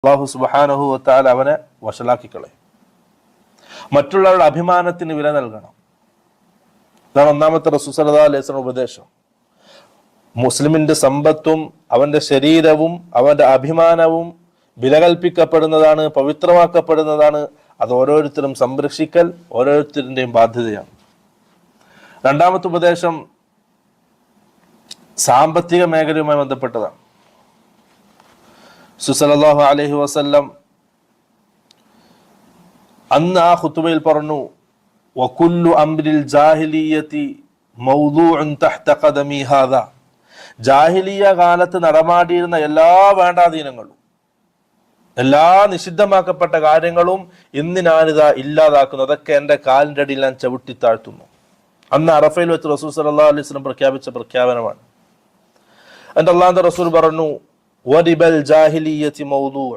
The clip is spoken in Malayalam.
അല്ലാഹു സുബ്ഹാനഹു വ തആല അവനെ വഷളാക്കിക്കളയും. മറ്റുള്ളവരുടെ അഭിമാനത്തിന് വില നൽകണം. ഇതാണ് ഒന്നാമത്തെ റസൂൽ സല്ലല്ലാഹു അലൈഹി വസല്ലം ഉപദേശം. മുസ്ലിമിന്റെ സമ്പത്തും അവന്റെ ശരീരവും അവന്റെ അഭിമാനവും വിലകൽപ്പിക്കപ്പെടുന്നതാണ്, പവിത്രമാക്കപ്പെടുന്നതാണ്. അത് ഓരോരുത്തരും സംരക്ഷിക്കൽ ഓരോരുത്തരുടെയും ബാധ്യതയാണ്. രണ്ടാമത്തെ ഉപദേശം സാമ്പത്തിക മേഖലയുമായി ബന്ധപ്പെട്ടതാണ്. സല്ലല്ലാഹു അലൈഹി വസല്ലം അന്ന് ആ ഖുതുബയിൽ പറഞ്ഞു, വകുല്ലു അംരിൽ ജാഹിലിയ്യതി മൗദൂഉൻ തഹ്ത ഖദമി ഹാദാ. ജാഹിലിയ കാലത്ത് നടമാടിയിരുന്ന എല്ലാ വേണ്ടാധീനങ്ങളും, എല്ലാ നിഷിദ്ധമാക്കപ്പെട്ട കാര്യങ്ങളും ഇന്ന് ഞാനിതാ ഇല്ലാതാക്കുന്നു. അതൊക്കെ എൻ്റെ കാലിൻ്റെ അടിയിൽ ഞാൻ ചവിട്ടി താഴ്ത്തുന്നു. അന്ന് അറഫയിൽ വെച്ച് റസൂൽ സല്ലല്ലാഹു അലൈഹി വസല്ലം പ്രഖ്യാപിച്ച പ്രഖ്യാപനമാണ്. എന്നിട്ട് അല്ലാഹുവിന്റെ റസൂൽ പറഞ്ഞു, വരിബൽ ജാഹിലിയ്യതി മൗദൂഉ.